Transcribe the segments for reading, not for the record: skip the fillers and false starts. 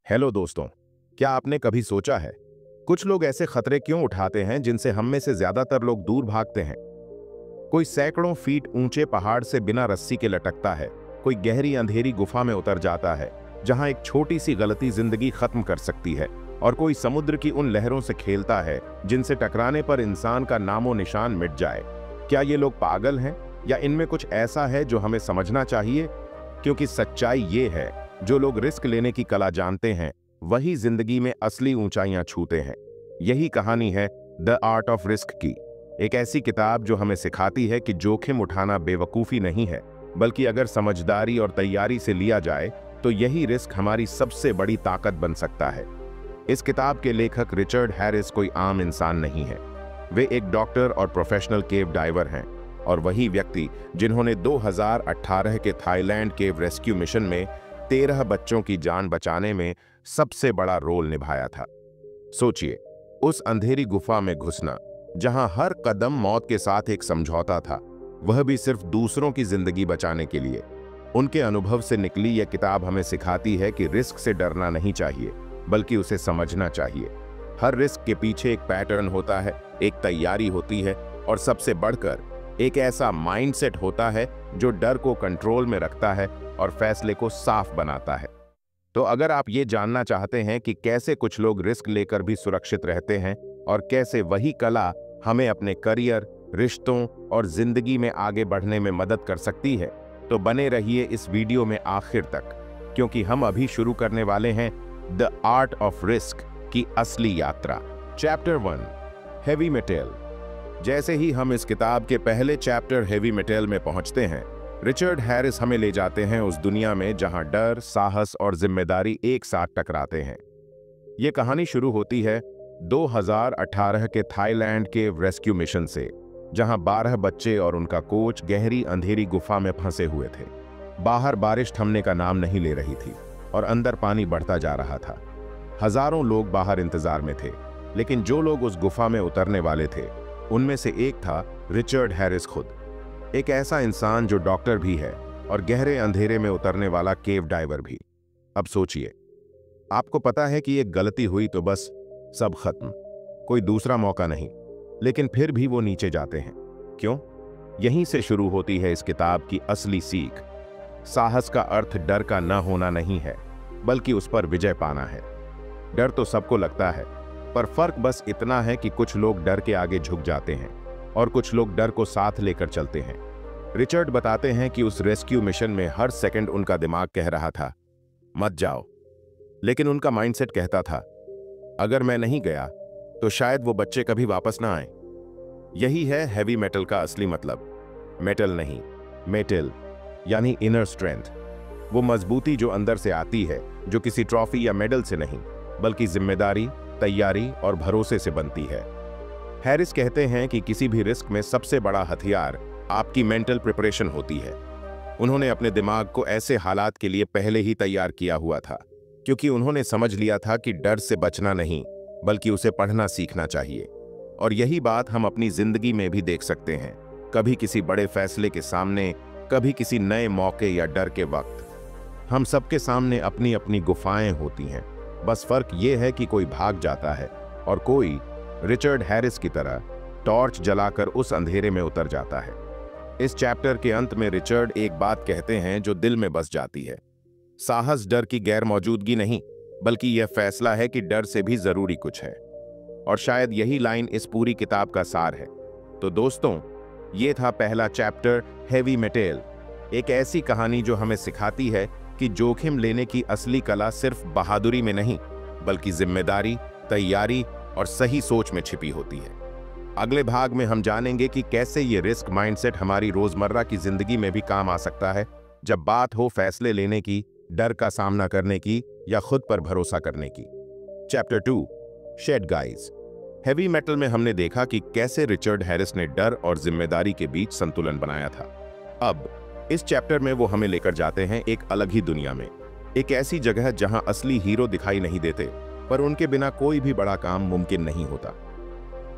Hello दोस्तों, क्या आपने कभी सोचा है कुछ लोग ऐसे खतरे क्यों उठाते हैं जिनसे हम में से ज्यादातर लोग दूर भागते हैं। कोई सैकड़ों फीट ऊंचे पहाड़ से बिना रस्सी के लटकता है, कोई गहरी अंधेरी गुफा में उतर जाता है जहां एक छोटी सी गलती जिंदगी खत्म कर सकती है, और कोई समुद्र की उन लहरों से खेलता है जिनसे टकराने पर इंसान का नामो निशान मिट जाए। क्या ये लोग पागल हैं या इनमें कुछ ऐसा है जो हमें समझना चाहिए? क्योंकि सच्चाई ये है, जो लोग रिस्क लेने की कला जानते हैं वही जिंदगी में असली ऊंचाइयां छूते हैं। यही कहानी है द आर्ट ऑफ रिस्क की, एक ऐसी किताब जो हमें सिखाती है कि जोखिम उठाना बेवकूफी नहीं है, बल्कि अगर समझदारी और तैयारी से लिया जाए तो यही रिस्क हमारी सबसे बड़ी ताकत बन सकता है। इस किताब के लेखक रिचर्ड हैरिस कोई आम इंसान नहीं है। वे एक डॉक्टर और प्रोफेशनल केव डाइवर हैं, और वही व्यक्ति जिन्होंने 2018 के थाईलैंड केव रेस्क्यू मिशन में 13 बच्चों की जान बचाने में सबसे बड़ा रोल निभाया था। सोचिए, उस अंधेरी गुफा में घुसना जहां हर कदम मौत के साथ एक समझौता था, वह भी सिर्फ दूसरों की जिंदगी बचाने के लिए। उनके अनुभव से निकली यह किताब हमें सिखाती है कि रिस्क से डरना नहीं चाहिए, बल्कि उसे समझना चाहिए। हर रिस्क के पीछे एक पैटर्न होता है, एक तैयारी होती है, और सबसे बढ़कर एक ऐसा माइंडसेट होता है जो डर को कंट्रोल में रखता है और फैसले को साफ बनाता है। तो अगर आप ये जानना चाहते हैं कि कैसे कुछ लोग रिस्क लेकर भी सुरक्षित रहते हैं और कैसे वही कला हमें अपने करियर, रिश्तों और जिंदगी में आगे बढ़ने में मदद कर सकती है, तो बने रहिए इस वीडियो में आखिर तक, क्योंकि हम अभी शुरू करने वाले हैं द आर्ट ऑफ रिस्क की असली यात्रा। Chapter 1, heavy metal. जैसे ही हम इस किताब के पहले चैप्टर हेवी मेटल में पहुंचते हैं, रिचर्ड हैरिस हमें ले जाते हैं उस दुनिया में जहां डर, साहस और जिम्मेदारी एक साथ टकराते हैं। ये कहानी शुरू होती है 2018 के थाईलैंड के रेस्क्यू मिशन से, जहां 12 बच्चे और उनका कोच गहरी अंधेरी गुफा में फंसे हुए थे। बाहर बारिश थमने का नाम नहीं ले रही थी और अंदर पानी बढ़ता जा रहा था। हजारों लोग बाहर इंतजार में थे, लेकिन जो लोग उस गुफा में उतरने वाले थे उनमें से एक था रिचर्ड हैरिस खुद, एक ऐसा इंसान जो डॉक्टर भी है और गहरे अंधेरे में उतरने वाला केव डाइवर भी। अब सोचिए, आपको पता है कि एक गलती हुई तो बस सब खत्म, कोई दूसरा मौका नहीं, लेकिन फिर भी वो नीचे जाते हैं। क्यों? यहीं से शुरू होती है इस किताब की असली सीख। साहस का अर्थ डर का न होना नहीं है, बल्कि उस पर विजय पाना है। डर तो सबको लगता है, पर फर्क बस इतना है कि कुछ लोग डर के आगे झुक जाते हैं और कुछ लोग डर को साथ लेकर चलते हैं। रिचर्ड बताते हैं कि उस रेस्क्यू मिशन में हर सेकंड उनका दिमाग कह रहा था, मत जाओ, लेकिन उनका माइंडसेट कहता था, अगर मैं नहीं गया तो शायद वो बच्चे कभी वापस ना आए। यही है हैवी मेटल का असली मतलब। मेटल नहीं, मेटल यानी इनर स्ट्रेंथ, वो मजबूती जो अंदर से आती है, जो किसी ट्रॉफी या मेडल से नहीं, बल्कि जिम्मेदारी, तैयारी और भरोसे से बनती है। हैरिस कहते हैं कि किसी भी रिस्क में सबसे बड़ा हथियार आपकी मेंटल प्रिपरेशन होती है। उन्होंने अपने दिमाग को ऐसे हालात के लिए पहले ही तैयार किया हुआ था, क्योंकि उन्होंने समझ लिया था कि डर से बचना नहीं, बल्कि उसे पढ़ना सीखना चाहिए। और यही बात हम अपनी जिंदगी में भी देख सकते हैं, कभी किसी बड़े फैसले के सामने, कभी किसी नए मौके या डर के वक्त। हम सबके सामने अपनी अपनी गुफाएं होती हैं, बस फर्क ये है कि कोई भाग जाता है और कोई रिचर्ड हैरिस की तरह टॉर्च जलाकर उस अंधेरे में उतर जाता है। इस चैप्टर के अंत में रिचर्ड एक बात कहते हैं जो दिल में बस जाती है, साहस डर की गैर मौजूदगी नहीं, बल्कि यह फैसला है कि डर से भी जरूरी कुछ है। और शायद यही लाइन इस पूरी किताब का सार है। तो दोस्तों, ये था पहला चैप्टर हेवी मेटल, एक ऐसी कहानी जो हमें सिखाती है कि जोखिम लेने की असली कला सिर्फ बहादुरी में नहीं, बल्कि जिम्मेदारी, तैयारी और सही सोच में छिपी होती है। अगले भाग में हम जानेंगे कि कैसे ये रिस्क माइंडसेट हमारी रोजमर्रा की जिंदगी में भी काम आ सकता है, जब बात हो फैसले लेने की, डर का सामना करने की या खुद पर भरोसा करने की। चैप्टर 2, शेड गाइज। हेवी मेटल में हमने देखा कि कैसे रिचर्ड हैरिस ने डर और जिम्मेदारी के बीच संतुलन बनाया था। अब इस चैप्टर में वो हमें लेकर जाते हैं एक अलग ही दुनिया में, एक ऐसी जगह जहां असली हीरो दिखाई नहीं देते, पर उनके बिना कोई भी बड़ा काम मुमकिन नहीं होता।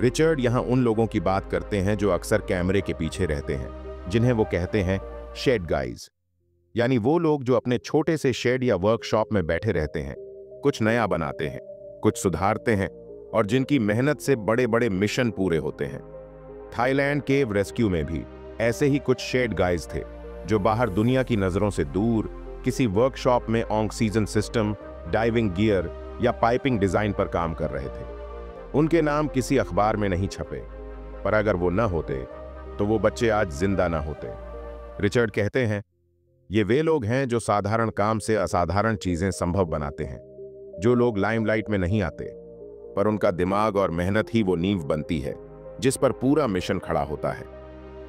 रिचर्ड यहां उन लोगों की बात करते हैं जो अक्सर कैमरे के पीछे रहते हैं, जिन्हें वो कहते हैं शेड गाइज, यानी वो लोग जो अपने छोटे से शेड या वर्कशॉप में बैठे रहते हैं, कुछ नया बनाते हैं, कुछ सुधारते हैं और जिनकी मेहनत से बड़े बड़े मिशन पूरे होते हैं। थाईलैंड केव रेस्क्यू में भी ऐसे ही कुछ शेड गाइज थे जो बाहर दुनिया की नजरों से दूर किसी वर्कशॉप में ऑक्सीजन सिस्टम, डाइविंग गियर या पाइपिंग डिजाइन पर काम कर रहे थे। उनके नाम किसी अखबार में नहीं छपे, पर अगर वो न होते तो वो बच्चे आज जिंदा न होते। रिचर्ड कहते हैं, ये वे लोग हैं जो साधारण काम से असाधारण चीजें संभव बनाते हैं, जो लोग लाइमलाइट में नहीं आते, पर उनका दिमाग और मेहनत ही वो नींव बनती है जिस पर पूरा मिशन खड़ा होता है।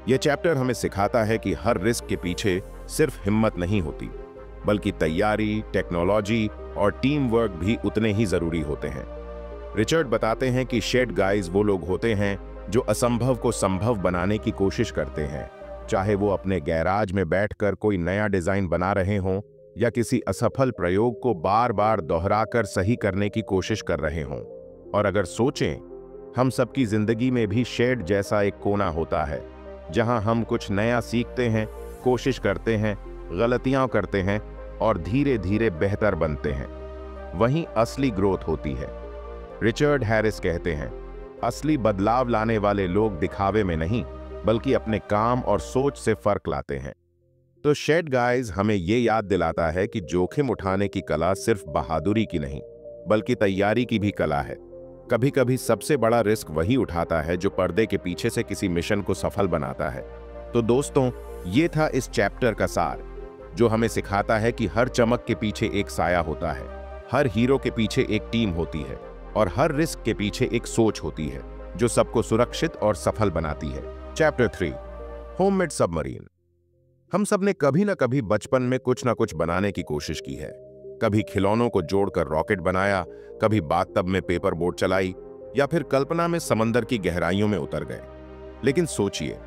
यह चैप्टर हमें सिखाता है कि हर रिस्क के पीछे सिर्फ हिम्मत नहीं होती, बल्कि तैयारी, टेक्नोलॉजी और टीम वर्क भी उतने ही जरूरी होते हैं। रिचर्ड बताते हैं कि शेड गाइज वो लोग होते हैं जो असंभव को संभव बनाने की कोशिश करते हैं, चाहे वो अपने गैराज में बैठकर कोई नया डिजाइन बना रहे हों या किसी असफल प्रयोग को बार बार दोहराकर सही करने की कोशिश कर रहे हों। और अगर सोचें, हम सबकी जिंदगी में भी शेड जैसा एक कोना होता है जहां हम कुछ नया सीखते हैं, कोशिश करते हैं, गलतियां करते हैं और धीरे धीरे बेहतर बनते हैं। वहीं असली ग्रोथ होती है। रिचर्ड हैरिस कहते हैं, असली बदलाव लाने वाले लोग दिखावे में नहीं, बल्कि अपने काम और सोच से फर्क लाते हैं। तो शेड गाइज हमें ये याद दिलाता है कि जोखिम उठाने की कला सिर्फ बहादुरी की नहीं, बल्कि तैयारी की भी कला है। कभी कभी सबसे बड़ा रिस्क वही उठाता है जो पर्दे के पीछे से किसी मिशन को सफल बनाता है। तो दोस्तों, ये था इस चैप्टर का सार, जो हमें सिखाता है कि हर चमक के पीछे एक साया होता है, हर हीरो के पीछे एक टीम होती है और हर रिस्क के पीछे एक सोच होती है जो सबको सुरक्षित और सफल बनाती है। Chapter 3, homemade submarine. हम सब ने कभी ना कभी बचपन में कुछ ना कुछ बनाने की कोशिश की है। कभी खिलौनों को जोड़कर रॉकेट बनाया, कभी बाथटब में पेपर बोट चलाई या फिर कल्पना में समंदर की गहराइयों में उतर गए। लेकिन सोचिए,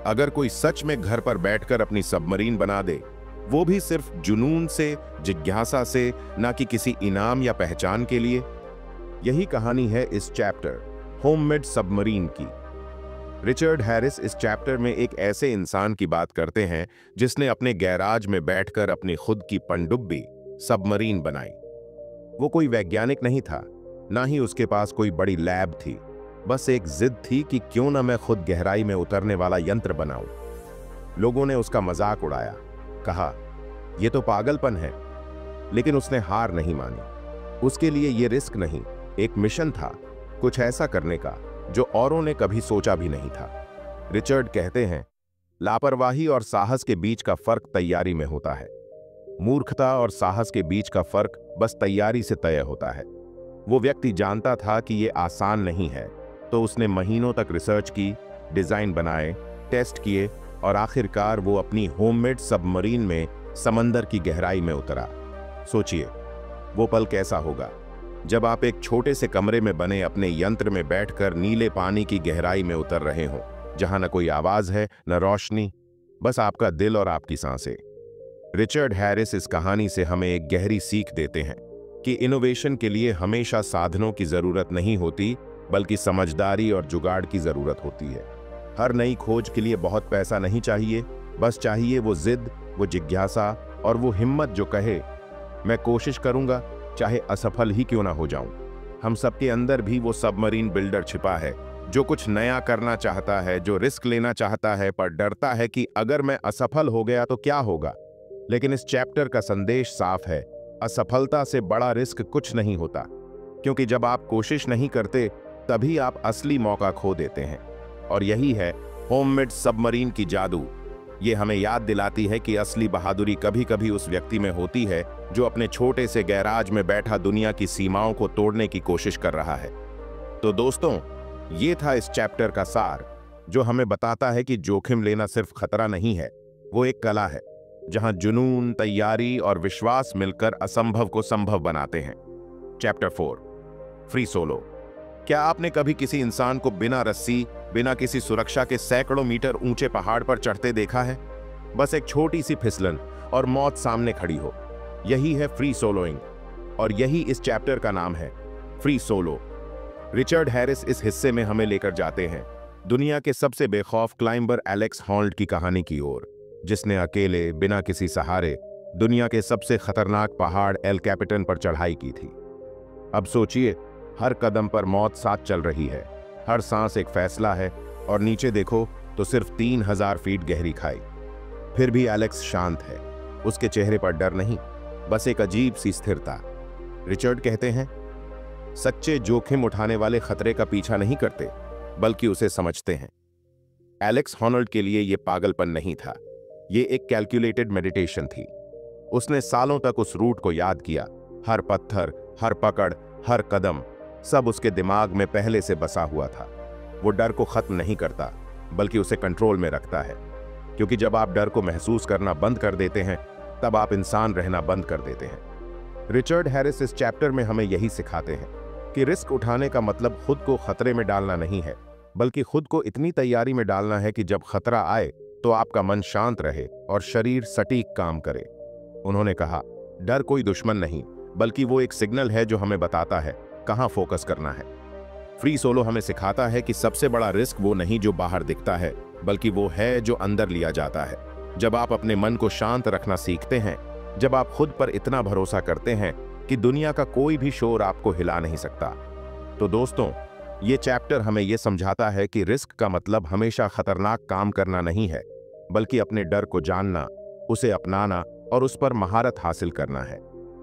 अगर कोई सच में घर पर बैठकर अपनी सबमरीन बना दे, वो भी सिर्फ जुनून से, जिज्ञासा से, ना कि किसी इनाम या पहचान के लिए। यही कहानी है इस चैप्टर होममेड सबमरीन की। रिचर्ड हैरिस इस चैप्टर में एक ऐसे इंसान की बात करते हैं जिसने अपने गैराज में बैठकर अपनी खुद की पनडुब्बी सबमरीन बनाई। वो कोई वैज्ञानिक नहीं था, ना ही उसके पास कोई बड़ी लैब थी, बस एक जिद थी कि क्यों ना मैं खुद गहराई में उतरने वाला यंत्र बनाऊं। लोगों ने उसका मजाक उड़ाया, कहा यह तो पागलपन है, लेकिन उसने हार नहीं मानी। उसके लिए यह रिस्क नहीं, एक मिशन था, कुछ ऐसा करने का जो औरों ने कभी सोचा भी नहीं था। रिचर्ड कहते हैं, लापरवाही और साहस के बीच का फर्क तैयारी में होता है। मूर्खता और साहस के बीच का फर्क बस तैयारी से तय होता है। वो व्यक्ति जानता था कि ये आसान नहीं है, तो उसने महीनों तक रिसर्च की, डिजाइन बनाए, टेस्ट किए और आखिरकार वो अपनी होममेड सबमरीन में समंदर की गहराई में उतरा। सोचिए, वो पल कैसा होगा जब आप एक छोटे से कमरे में बने अपने यंत्र में बैठकर नीले पानी की गहराई में उतर रहे हो, जहां न कोई आवाज है, न रोशनी, बस आपका दिल और आपकी सांसें। रिचर्ड हैरिस इस कहानी से हमें एक गहरी सीख देते हैं कि इनोवेशन के लिए हमेशा साधनों की जरूरत नहीं होती, बल्कि समझदारी और जुगाड़ की जरूरत होती है। हर नई खोज के लिए बहुत पैसा नहीं चाहिए, बस चाहिए वो जिद, वो जिज्ञासा और वो हिम्मत जो कहे, मैं कोशिश करूंगा, चाहे असफल ही क्यों ना हो जाऊं। हम सबके अंदर भी वो सबमरीन बिल्डर छिपा है, जो कुछ नया करना चाहता है, जो रिस्क लेना चाहता है, पर डरता है कि अगर मैं असफल हो गया तो क्या होगा। लेकिन इस चैप्टर का संदेश साफ है, असफलता से बड़ा रिस्क कुछ नहीं होता, क्योंकि जब आप कोशिश नहीं करते तभी आप असली मौका खो देते हैं। और यही है होममेड सबमरीन की जादू। ये हमें याद दिलाती है कि असली बहादुरी कभी कभी उस व्यक्ति में होती है जो अपने छोटे से गैराज में बैठा दुनिया की सीमाओं को तोड़ने की कोशिश कर रहा है। तो दोस्तों, ये था इस चैप्टर का सार, जो हमें बताता है कि जोखिम लेना सिर्फ खतरा नहीं है, वो एक कला है जहां जुनून, तैयारी और विश्वास मिलकर असंभव को संभव बनाते हैं। Chapter 4, free solo. क्या आपने कभी किसी इंसान को बिना रस्सी, बिना किसी सुरक्षा के सैकड़ों मीटर ऊंचे पहाड़ पर चढ़ते देखा है? बस एक छोटी सी फिसलन और मौत सामने खड़ी हो। यही है फ्री सोलोइंग, और यही इस चैप्टर का नाम है, फ्री सोलो। रिचर्ड हैरिस इस हिस्से में हमें लेकर जाते हैं दुनिया के सबसे बेखौफ क्लाइंबर एलेक्स हॉल्ट की कहानी की ओर, जिसने अकेले, बिना किसी सहारे, दुनिया के सबसे खतरनाक पहाड़ एल कैपिटन पर चढ़ाई की थी। अब सोचिए, हर कदम पर मौत साथ चल रही है, हर सांस एक फैसला है, और नीचे देखो तो सिर्फ 3000 फीट गहरी खाई। फिर भी एलेक्स शांत है, उसके चेहरे पर डर नहीं, बस एक अजीब सी स्थिरता। रिचर्ड कहते हैं, सच्चे जोखिम उठाने वाले खतरे का पीछा नहीं करते, बल्कि उसे समझते हैं। एलेक्स हॉनल्ड के लिए यह पागलपन नहीं था, यह एक कैलकुलेटेड मेडिटेशन थी। उसने सालों तक उस रूट को याद किया, हर पत्थर, हर पकड़, हर कदम, सब उसके दिमाग में पहले से बसा हुआ था। वो डर को खत्म नहीं करता, बल्कि उसे कंट्रोल में रखता है, क्योंकि जब आप डर को महसूस करना बंद कर देते हैं, तब आप इंसान रहना बंद कर देते हैं। रिचर्ड हैरिस इस चैप्टर में हमें यही सिखाते हैं कि रिस्क उठाने का मतलब खुद को खतरे में डालना नहीं है, बल्कि खुद को इतनी तैयारी में डालना है कि जब खतरा आए तो आपका मन शांत रहे और शरीर सटीक काम करे। उन्होंने कहा, डर कोई दुश्मन नहीं, बल्कि वो एक सिग्नल है जो हमें बताता है कहां फोकस करना है। फ्री सोलो हमें सिखाता है कि सबसे बड़ा रिस्क वो नहीं जो बाहर दिखता है, बल्कि वो है जो अंदर लिया जाता है। जब आप अपने मन को शांत रखना सीखते हैं, जब आप खुद पर इतना भरोसा करते हैं कि दुनिया का कोई भी शोर आपको हिला नहीं सकता। तो दोस्तों, ये चैप्टर हमें यह समझाता है कि रिस्क का मतलब हमेशा खतरनाक काम करना नहीं है, बल्कि अपने डर को जानना, उसे अपनाना और उस पर महारत हासिल करना है।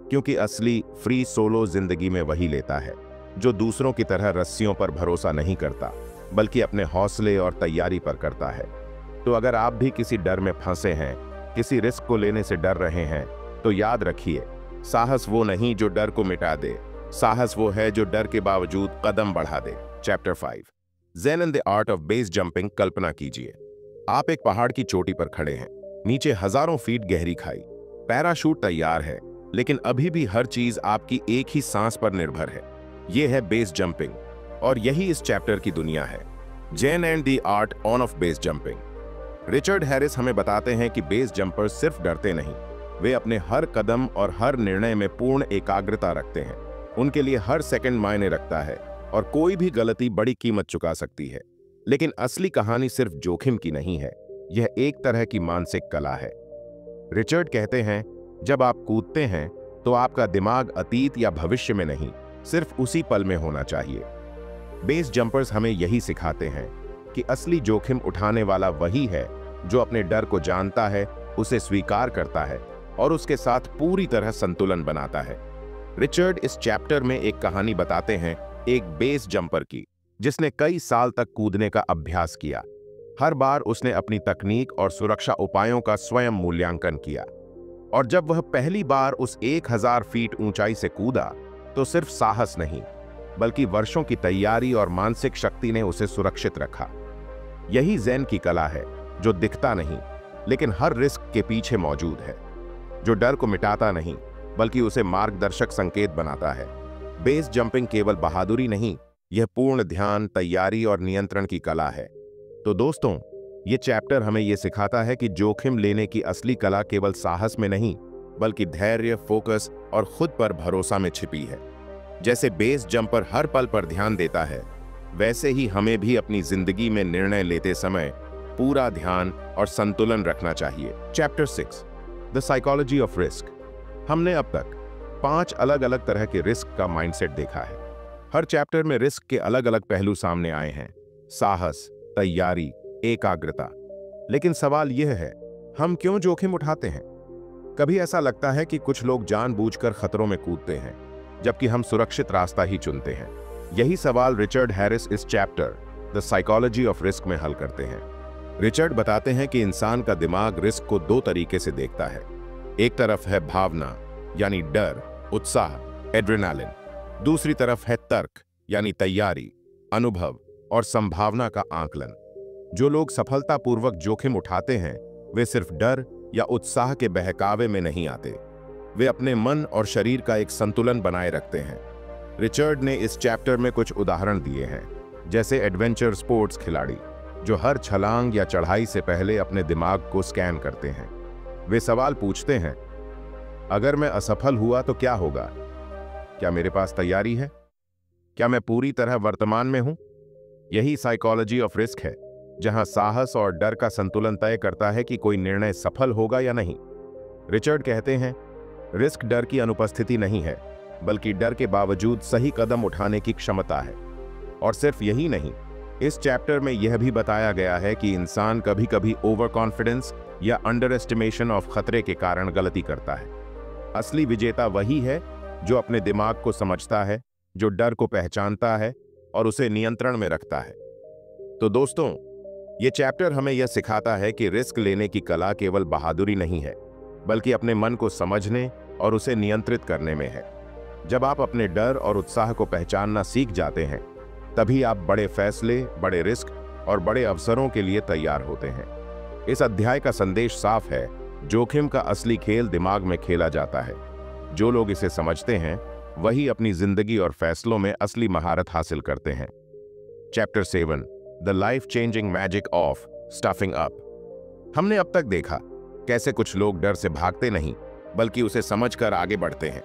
क्योंकि असली फ्री सोलो जिंदगी में वही लेता है जो दूसरों की तरह रस्सियों पर भरोसा नहीं करता, बल्कि अपने हौसले और तैयारी पर करता है। तो अगर आप भी किसी डर में फंसे हैं, किसी रिस्क को लेने से डर रहे हैं, तो याद रखिए, साहस वो नहीं जो डर को मिटा दे, साहस वो है जो डर के बावजूद कदम बढ़ा दे। Chapter 5, zen and the art of base jumping. कल्पना कीजिए, आप एक पहाड़ की चोटी पर खड़े हैं, नीचे हजारों फीट गहरी खाई, पैराशूट तैयार है, लेकिन अभी भी हर चीज आपकी एक ही सांस पर निर्भर है। यह है बेस जंपिंग, और यही इस चैप्टर की दुनिया है, Zen and the art on off base jumping. Richard Harris हमें बताते हैं कि बेस जंपर्स सिर्फ डरते नहीं, वे अपने हर कदम और हर निर्णय में पूर्ण एकाग्रता रखते हैं। उनके लिए हर सेकंड मायने रखता है, और कोई भी गलती बड़ी कीमत चुका सकती है। लेकिन असली कहानी सिर्फ जोखिम की नहीं है, यह एक तरह की मानसिक कला है। रिचर्ड कहते हैं, जब आप कूदते हैं तो आपका दिमाग अतीत या भविष्य में नहीं, सिर्फ उसी पल में होना चाहिए। बेस जंपर्स हमें यही सिखाते हैं कि असली जोखिम उठाने वाला वही है जो अपने डर को जानता है, उसे स्वीकार करता है और उसके साथ पूरी तरह संतुलन बनाता है। रिचर्ड इस चैप्टर में एक कहानी बताते हैं, एक बेस जंपर की, जिसने कई साल तक कूदने का अभ्यास किया। हर बार उसने अपनी तकनीक और सुरक्षा उपायों का स्वयं मूल्यांकन किया, और जब वह पहली बार उस 1000 फीट ऊंचाई से कूदा, तो सिर्फ साहस नहीं, बल्कि वर्षों की तैयारी और मानसिक शक्ति ने उसे सुरक्षित रखा। यही ज़ेन की कला है, जो दिखता नहीं, लेकिन हर रिस्क के पीछे मौजूद है, जो डर को मिटाता नहीं, बल्कि उसे मार्गदर्शक संकेत बनाता है। बेस जंपिंग केवल बहादुरी नहीं, यह पूर्ण ध्यान, तैयारी और नियंत्रण की कला है। तो दोस्तों, ये चैप्टर हमें यह सिखाता है कि जोखिम लेने की असली कला केवल साहस में नहीं, बल्कि धैर्य, फोकस और खुद पर भरोसा में छिपी है। जैसे बेस जंपर हर पल पर ध्यान देता है, वैसे ही हमें भी अपनी जिंदगी में निर्णय लेते समय पूरा ध्यान और संतुलन रखना चाहिए। Chapter 6, the psychology of risk. हमने अब तक 5 अलग अलग तरह के रिस्क का माइंडसेट देखा है। हर चैप्टर में रिस्क के अलग अलग पहलू सामने आए हैं, साहस, तैयारी, एकाग्रता। लेकिन सवाल यह है, हम क्यों जोखिम उठाते हैं? कभी ऐसा लगता है कि कुछ लोग जानबूझकर खतरों में कूदते हैं, जबकि हम सुरक्षित रास्ता ही चुनते हैं। यही सवाल रिचर्ड हैरिस इस chapter the psychology of risk में हल करते हैं। रिचर्ड बताते हैं कि इंसान का दिमाग रिस्क को 2 तरीके से देखता है। एक तरफ है भावना, यानी डर, उत्साह, एड्रेनालिन। दूसरी तरफ है तर्क, यानी तैयारी, अनुभव और संभावना का आकलन। जो लोग सफलतापूर्वक जोखिम उठाते हैं, वे सिर्फ डर या उत्साह के बहकावे में नहीं आते, वे अपने मन और शरीर का एक संतुलन बनाए रखते हैं। रिचर्ड ने इस चैप्टर में कुछ उदाहरण दिए हैं, जैसे एडवेंचर स्पोर्ट्स खिलाड़ी जो हर छलांग या चढ़ाई से पहले अपने दिमाग को स्कैन करते हैं। वे सवाल पूछते हैं, अगर मैं असफल हुआ तो क्या होगा? क्या मेरे पास तैयारी है? क्या मैं पूरी तरह वर्तमान में हूं? यही साइकोलॉजी ऑफ रिस्क है, जहां साहस और डर का संतुलन तय करता है कि कोई निर्णय सफल होगा या नहीं। रिचर्ड कहते हैं, रिस्क डर की अनुपस्थिति नहीं है, बल्कि डर के बावजूद सही कदम उठाने की क्षमता है। और सिर्फ यही नहीं, इस चैप्टर में यह भी बताया गया है कि इंसान कभी कभी ओवर कॉन्फिडेंस या अंडर एस्टिमेशन ऑफ खतरे के कारण गलती करता है। असली विजेता वही है जो अपने दिमाग को समझता है, जो डर को पहचानता है और उसे नियंत्रण में रखता है। तो दोस्तों, ये चैप्टर हमें यह सिखाता है कि रिस्क लेने की कला केवल बहादुरी नहीं है, बल्कि अपने मन को समझने और उसे नियंत्रित करने में है। जब आप अपने डर और उत्साह को पहचानना सीख जाते हैं, तभी आप बड़े फैसले, बड़े रिस्क और बड़े अवसरों के लिए तैयार होते हैं। इस अध्याय का संदेश साफ है, जोखिम का असली खेल दिमाग में खेला जाता है। जो लोग इसे समझते हैं, वही अपनी जिंदगी और फैसलों में असली महारत हासिल करते हैं। Chapter 7, the life changing magic of stuffing up. हमने अब तक देखा कैसे कुछ लोग डर से भागते नहीं, बल्कि उसे समझकर आगे बढ़ते हैं।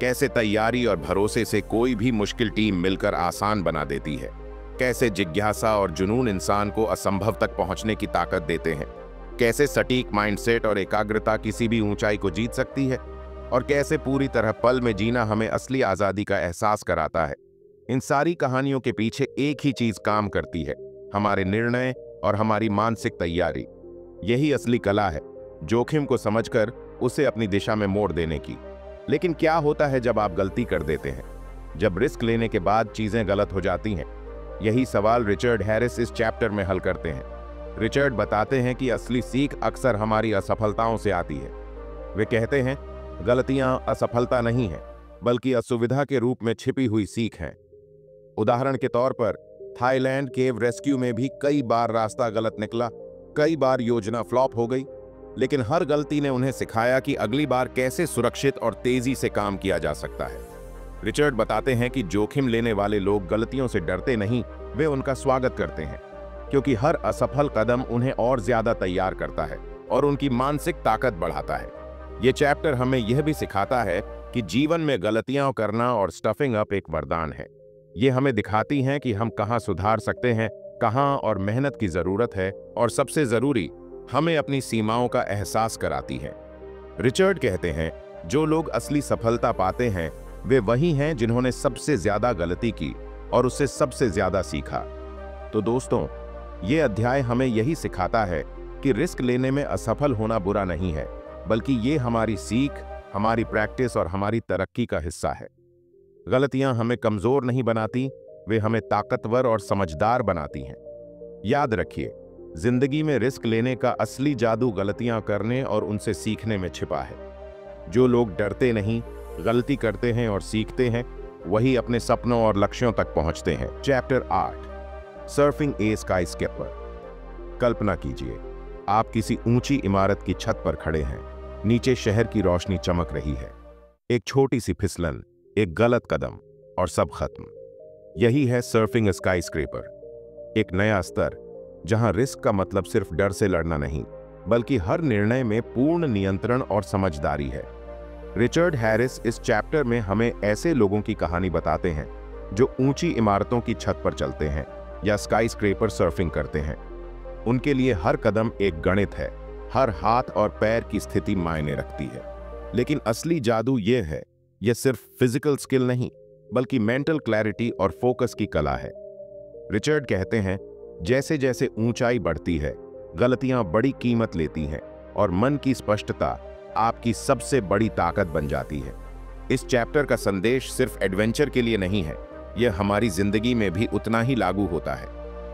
कैसे तैयारी और भरोसे से कोई भी मुश्किल टीम मिलकर आसान बना देती है। कैसे जिज्ञासा और जुनून इंसान को असंभव तक पहुंचने की ताकत देते हैं। कैसे सटीक माइंडसेट और एकाग्रता किसी भी ऊंचाई को जीत सकती है। और कैसे पूरी तरह पल में जीना हमें असली आज़ादी का एहसास कराता है। इन सारी कहानियों के पीछे एक ही चीज काम करती है, हमारे निर्णय और हमारी मानसिक तैयारी। यही असली कला है, जोखिम को समझकर उसे अपनी दिशा में मोड़ देने की। लेकिन क्या होता है जब आप गलती कर देते हैं, जब रिस्क लेने के बाद चीजें गलत हो जाती हैं? यही सवाल रिचर्ड हैरिस इस चैप्टर में हल करते हैं। रिचर्ड बताते हैं कि असली सीख अक्सर हमारी असफलताओं से आती है। वे कहते हैं, गलतियां असफलता नहीं है, बल्कि असुविधा के रूप में छिपी हुई सीख हैं। उदाहरण के तौर पर थाईलैंड केव रेस्क्यू में भी कई बार रास्ता गलत निकला, कई बार योजना फ्लॉप हो गई, लेकिन हर गलती ने उन्हें सिखाया कि अगली बार कैसे सुरक्षित और तेजी से काम किया जा सकता है। रिचर्ड बताते हैं कि जोखिम लेने वाले लोग गलतियों से डरते नहीं, वे उनका स्वागत करते हैं, क्योंकि हर असफल कदम उन्हें और ज्यादा तैयार करता है और उनकी मानसिक ताकत बढ़ाता है। ये चैप्टर हमें यह भी सिखाता है कि जीवन में गलतियां करना और स्टफिंग अप एक वरदान है। ये हमें दिखाती हैं कि हम कहां सुधार सकते हैं, कहां और मेहनत की जरूरत है, और सबसे जरूरी, हमें अपनी सीमाओं का एहसास कराती है। रिचर्ड कहते हैं, जो लोग असली सफलता पाते हैं, वे वही हैं जिन्होंने सबसे ज्यादा गलती की और उससे सबसे ज्यादा सीखा। तो दोस्तों, ये अध्याय हमें यही सिखाता है कि रिस्क लेने में असफल होना बुरा नहीं है, बल्कि ये हमारी सीख, हमारी प्रैक्टिस और हमारी तरक्की का हिस्सा है। गलतियां हमें कमजोर नहीं बनाती, वे हमें ताकतवर और समझदार बनाती हैं। याद रखिए, जिंदगी में रिस्क लेने का असली जादू गलतियां करने और उनसे सीखने में छिपा है। जो लोग डरते नहीं, गलती करते हैं और सीखते हैं, वही अपने सपनों और लक्ष्यों तक पहुंचते हैं। चैप्टर 8, सर्फिंग ए स्काईस्केपर। कल्पना कीजिए, आप किसी ऊंची इमारत की छत पर खड़े हैं। नीचे शहर की रोशनी चमक रही है। एक छोटी सी फिसलन, एक गलत कदम और सब खत्म। यही है सर्फिंग ए स्काईस्क्रेपर, एक नया स्तर जहां रिस्क का मतलब सिर्फ डर से लड़ना नहीं, बल्कि हर निर्णय में पूर्ण नियंत्रण और समझदारी है। रिचर्ड हैरिस इस चैप्टर में हमें ऐसे लोगों की कहानी बताते हैं जो ऊंची इमारतों की छत पर चलते हैं या स्काईस्क्रेपर सर्फिंग करते हैं। उनके लिए हर कदम एक गणित है, हर हाथ और पैर की स्थिति मायने रखती है। लेकिन असली जादू यह है, यह सिर्फ फिजिकल स्किल नहीं, बल्कि मेंटल क्लैरिटी और फोकस की कला है। रिचर्ड कहते हैं, जैसे जैसे ऊंचाई बढ़ती है, गलतियां बड़ी कीमत लेती हैं और मन की स्पष्टता आपकी सबसे बड़ी ताकत बन जाती है। इस चैप्टर का संदेश सिर्फ एडवेंचर के लिए नहीं है, यह हमारी जिंदगी में भी उतना ही लागू होता है।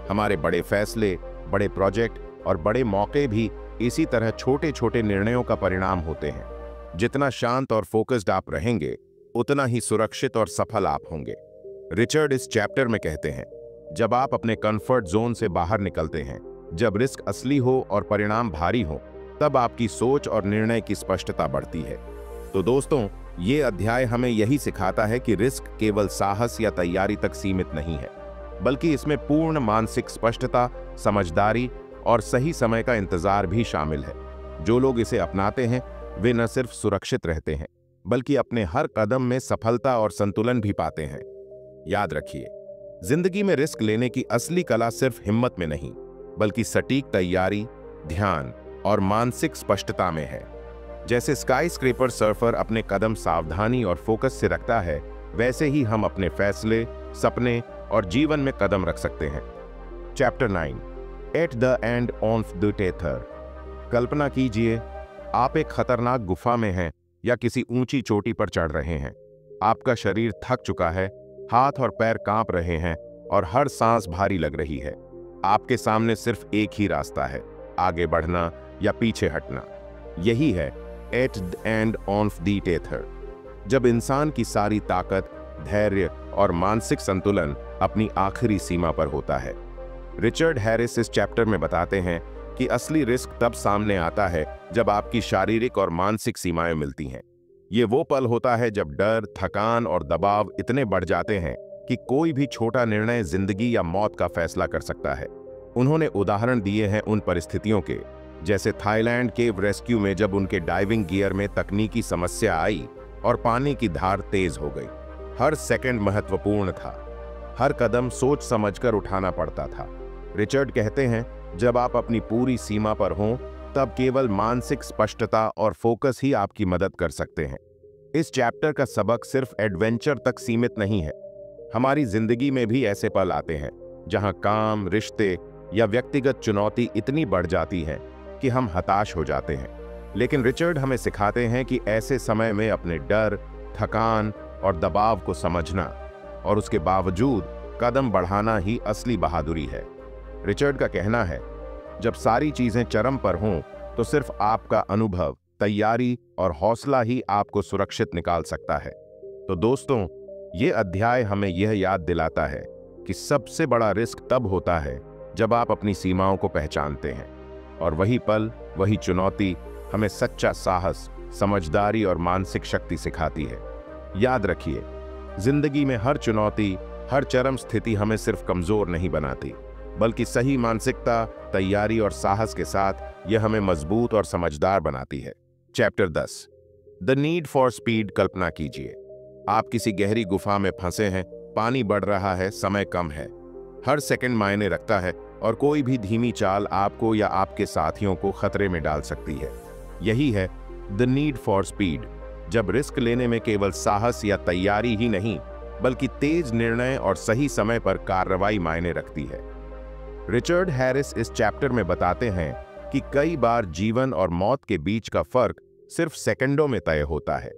हमारे बड़े फैसले, बड़े प्रोजेक्ट और बड़े मौके भी इसी तरह छोटे छोटे निर्णयों का परिणाम होते हैं। जितना शांत और फोकस्ड आप रहेंगे, उतना ही सुरक्षित और सफल आप होंगे। रिचर्ड इस चैप्टर में कहते हैं, जब आप अपने कंफर्ट जोन से बाहर निकलते हैं, जब रिस्क असली हो और परिणाम भारी हो, तब आपकी सोच और निर्णय की स्पष्टता बढ़ती है। तो दोस्तों, ये अध्याय हमें यही सिखाता है कि रिस्क केवल साहस या तैयारी तक सीमित नहीं है, बल्कि इसमें पूर्ण मानसिक स्पष्टता, समझदारी और सही समय का इंतजार भी शामिल है। जो लोग इसे अपनाते हैं, वे न सिर्फ सुरक्षित रहते हैं, बल्कि अपने हर कदम में सफलता और संतुलन भी पाते हैं। याद रखिए, जिंदगी में रिस्क लेने की असली कला सिर्फ हिम्मत में नहीं, बल्कि सटीक तैयारी, ध्यान और मानसिक स्पष्टता में है। जैसे स्काई स्क्रेपर सर्फर अपने कदम सावधानी और फोकस से रखता है, वैसे ही हम अपने फैसले, सपने और जीवन में कदम रख सकते हैं। Chapter 9 at the end of the tether. कल्पना कीजिए, आप एक खतरनाक गुफा में हैं या किसी ऊंची चोटी पर चढ़ रहे हैं। आपका शरीर थक चुका है, हाथ और पैर कांप रहे हैं और हर सांस भारी लग रही है। आपके सामने सिर्फ एक ही रास्ता है, आगे बढ़ना या पीछे हटना। यही है eight the end of the tether, जब इंसान की सारी ताकत, धैर्य और मानसिक संतुलन अपनी आखिरी सीमा पर होता है। रिचर्ड हैरिस इस चैप्टर में बताते हैं कि असली रिस्क तब सामने आता है जब आपकी शारीरिक और मानसिक सीमाएं मिलती हैं। ये वो पल होता है जब डर, थकान और दबाव इतने बढ़ जाते हैं कि कोई भी छोटा निर्णय जिंदगी या मौत का फैसला कर सकता है। उन्होंने उदाहरण दिए हैं उन परिस्थितियों के, जैसे थाईलैंड केव रेस्क्यू में जब उनके डाइविंग गियर में तकनीकी समस्या आई और पानी की धार तेज हो गई। हर सेकंड महत्वपूर्ण था, हर कदम सोच समझकर उठाना पड़ता था। रिचर्ड कहते हैं, जब आप अपनी पूरी सीमा पर हों, तब केवल मानसिक स्पष्टता और फोकस ही आपकी मदद कर सकते हैं। इस चैप्टर का सबक सिर्फ एडवेंचर तक सीमित नहीं है। हमारी जिंदगी में भी ऐसे पल आते हैं जहां काम, रिश्ते या व्यक्तिगत चुनौती इतनी बढ़ जाती है कि हम हताश हो जाते हैं। लेकिन रिचर्ड हमें सिखाते हैं कि ऐसे समय में अपने डर, थकान और दबाव को समझना और उसके बावजूद कदम बढ़ाना ही असली बहादुरी है। रिचर्ड का कहना है, जब सारी चीजें चरम पर हों तो सिर्फ आपका अनुभव, तैयारी और हौसला ही आपको सुरक्षित निकाल सकता है। तो दोस्तों, ये अध्याय हमें यह याद दिलाता है कि सबसे बड़ा रिस्क तब होता है जब आप अपनी सीमाओं को पहचानते हैं, और वही पल, वही चुनौती हमें सच्चा साहस, समझदारी और मानसिक शक्ति सिखाती है। याद रखिए, जिंदगी में हर चुनौती, हर चरम स्थिति हमें सिर्फ कमजोर नहीं बनाती, बल्कि सही मानसिकता, तैयारी और साहस के साथ यह हमें मजबूत और समझदार बनाती है। Chapter 10 the need for speed. कल्पना कीजिए, आप किसी गहरी गुफा में फंसे हैं, पानी बढ़ रहा है, समय कम है, हर सेकंड मायने रखता है और कोई भी धीमी चाल आपको या आपके साथियों को खतरे में डाल सकती है। यही है द नीड फॉर स्पीड, जब रिस्क लेने में केवल साहस या तैयारी ही नहीं, बल्कि तेज निर्णय और सही समय पर कार्रवाई मायने रखती है। रिचर्ड हैरिस इस चैप्टर में बताते हैं कि कई बार जीवन और मौत के बीच का फर्क सिर्फ सेकंडों में तय होता है।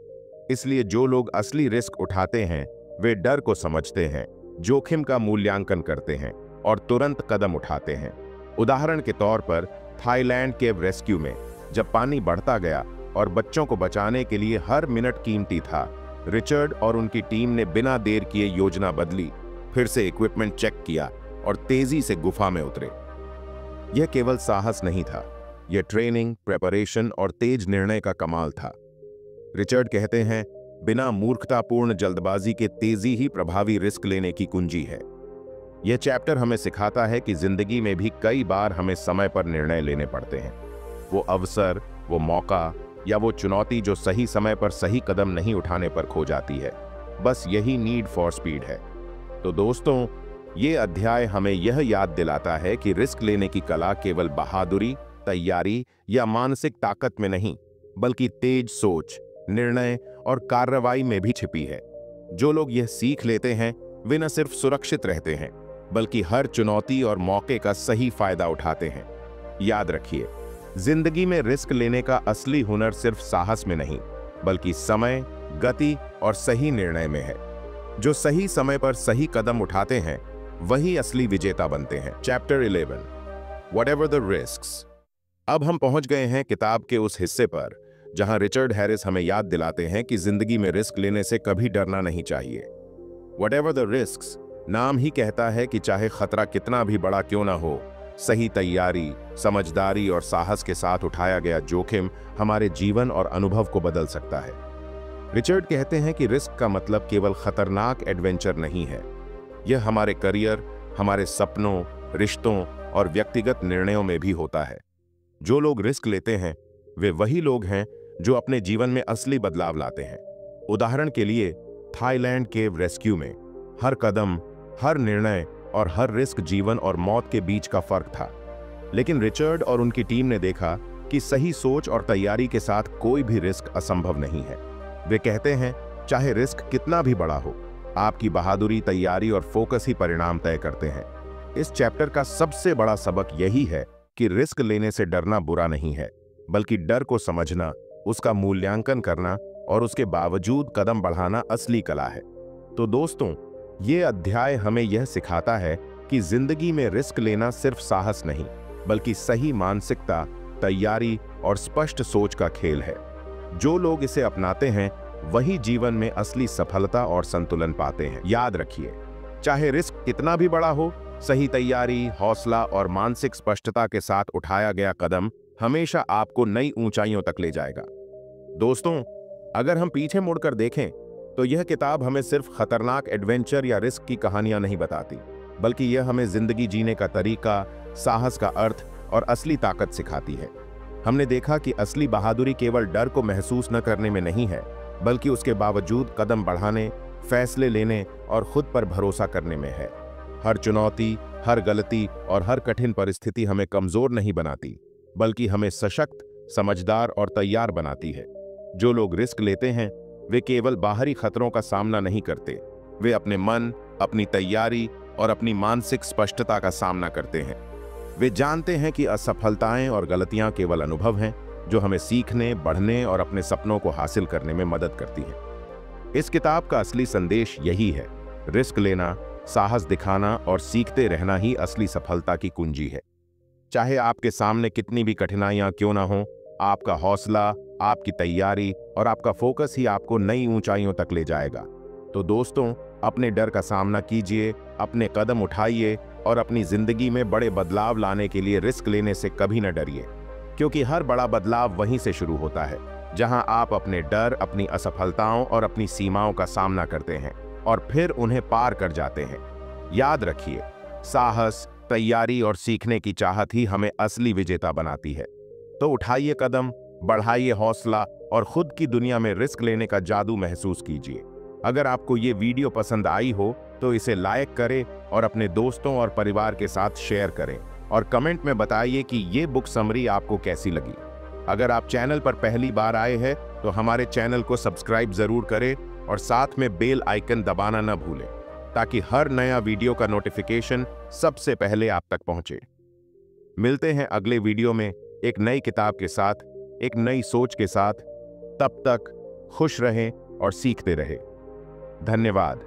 इसलिए जो लोग असली रिस्क उठाते हैं, वे डर को समझते हैं, जोखिम का मूल्यांकन करते हैं और तुरंत कदम उठाते हैं। उदाहरण के तौर पर थाईलैंड केव रेस्क्यू में जब पानी बढ़ता गया और बच्चों को बचाने के लिए हर मिनट कीमती था, रिचर्ड और उनकी टीम ने बिना देर किए योजना बदली, फिर से इक्विपमेंट चेक किया और तेजी से गुफा में उतरे। यह केवल साहस नहीं था, यह ट्रेनिंग, प्रेपरेशन और तेज निर्णय का कमाल था। रिचर्ड कहते हैं, बिना मूर्खतापूर्ण जल्दबाजी के तेजी ही प्रभावी रिस्क लेने की कुंजी है। यह चैप्टर हमें सिखाता है कि जिंदगी में भी कई बार हमें समय पर निर्णय लेने पड़ते हैं। वो अवसर, वो मौका या वो चुनौती जो सही समय पर सही कदम नहीं उठाने पर खो जाती है, बस यही नीड फॉर स्पीड है। तो दोस्तों, ये अध्याय हमें यह याद दिलाता है कि रिस्क लेने की कला केवल बहादुरी, तैयारी या मानसिक ताकत में नहीं, बल्कि तेज सोच, निर्णय और कार्रवाई में भी छिपी है। जो लोग यह सीख लेते हैं, वे न सिर्फ सुरक्षित रहते हैं, बल्कि हर चुनौती और मौके का सही फायदा उठाते हैं। याद रखिए, जिंदगी में रिस्क लेने का असली हुनर सिर्फ साहस में नहीं, बल्कि समय, गति और सही निर्णय में है। जो सही समय पर सही कदम उठाते हैं, वही असली विजेता बनते हैं। Chapter 11 whatever the risks. अब हम पहुंच गए हैं किताब के उस हिस्से पर जहां रिचर्ड हैरिस हमें याद दिलाते हैं कि जिंदगी में रिस्क लेने से कभी डरना नहीं चाहिए। व्हाटएवर द रिस्क्स नाम ही कहता है कि चाहे खतरा कितना भी बड़ा क्यों ना हो, सही तैयारी, समझदारी और साहस के साथ उठाया गया जोखिम हमारे जीवन और अनुभव को बदल सकता है। रिचर्ड कहते हैं कि रिस्क का मतलब केवल खतरनाक एडवेंचर नहीं है, यह हमारे करियर, हमारे सपनों, रिश्तों और व्यक्तिगत निर्णयों में भी होता है। जो लोग रिस्क लेते हैं, वे वही लोग हैं जो अपने जीवन में असली बदलाव लाते हैं। उदाहरण के लिए, थाईलैंड केव रेस्क्यू में हर कदम, हर निर्णय और हर रिस्क जीवन और मौत के बीच का फर्क था। लेकिन रिचर्ड और उनकी टीम ने देखा कि सही सोच और तैयारी के साथ कोई भी रिस्क असंभव नहीं है। वे कहते हैं, चाहे रिस्क कितना भी बड़ा हो, आपकी बहादुरी, तैयारी और फोकस ही परिणाम तय करते हैं। इस चैप्टर का सबसे बड़ा सबक यही है कि रिस्क लेने से डरना बुरा नहीं है, बल्कि डर को समझना, उसका मूल्यांकन करना और उसके बावजूद कदम बढ़ाना असली कला है। तो दोस्तों, ये अध्याय हमें यह सिखाता है कि जिंदगी में रिस्क लेना सिर्फ साहस नहीं, बल्कि सही मानसिकता, तैयारी और स्पष्ट सोच का खेल है। जो लोग इसे अपनाते हैं वही जीवन में असली सफलता और संतुलन पाते हैं। याद रखिए, चाहे रिस्क कितना भी बड़ा हो, सही तैयारी, हौसला और मानसिक स्पष्टता के साथ उठाया गया कदम हमेशा आपको नई ऊंचाइयों तक ले जाएगा। दोस्तों, अगर हम पीछे मुड़कर देखें तो यह किताब हमें सिर्फ खतरनाक एडवेंचर या रिस्क की कहानियां नहीं बताती, बल्कि यह हमें जिंदगी जीने का तरीका, साहस का अर्थ और असली ताकत सिखाती है। हमने देखा कि असली बहादुरी केवल डर को महसूस न करने में नहीं है, बल्कि उसके बावजूद कदम बढ़ाने, फैसले लेने और खुद पर भरोसा करने में है। हर चुनौती, हर गलती और हर कठिन परिस्थिति हमें कमजोर नहीं बनाती, बल्कि हमें सशक्त, समझदार और तैयार बनाती है। जो लोग रिस्क लेते हैं वे केवल बाहरी खतरों का सामना नहीं करते, वे अपने मन, अपनी तैयारी और अपनी मानसिक स्पष्टता का सामना करते हैं। वे जानते हैं कि असफलताएं और गलतियां केवल अनुभव हैं, जो हमें सीखने, बढ़ने और अपने सपनों को हासिल करने में मदद करती हैं। इस किताब का असली संदेश यही है, रिस्क लेना, साहस दिखाना और सीखते रहना ही असली सफलता की कुंजी है। चाहे आपके सामने कितनी भी कठिनाइयां क्यों ना हो, आपका हौसला, आपकी तैयारी और आपका फोकस ही आपको नई ऊंचाइयों तक ले जाएगा। तो दोस्तों, अपने डर का सामना कीजिए, अपने कदम उठाइए और अपनी जिंदगी में बड़े बदलाव लाने के लिए रिस्क लेने से कभी न डरिए, क्योंकि हर बड़ा बदलाव वहीं से शुरू होता है, जहां आप अपने डर, अपनी असफलताओं और अपनी सीमाओं का सामना करते हैं और फिर उन्हें पार कर जाते हैं। याद रखिए, साहस, तैयारी और सीखने की चाहत ही हमें असली विजेता बनाती है। तो उठाइए कदम, बढ़ाइए हौसला और खुद की दुनिया में रिस्क लेने का जादू महसूस कीजिए। अगर आपको ये वीडियो पसंद आई हो तो इसे लाइक करें और अपने दोस्तों और परिवार के साथ शेयर करें और कमेंट में बताइए कि ये बुक समरी आपको कैसी लगी। अगर आप चैनल पर पहली बार आए हैं तो हमारे चैनल को सब्सक्राइब जरूर करें और साथ में बेल आइकन दबाना न भूलें, ताकि हर नया वीडियो का नोटिफिकेशन सबसे पहले आप तक पहुंचे। मिलते हैं अगले वीडियो में एक नई किताब के साथ, एक नई सोच के साथ। तब तक खुश रहें और सीखते रहें। धन्यवाद।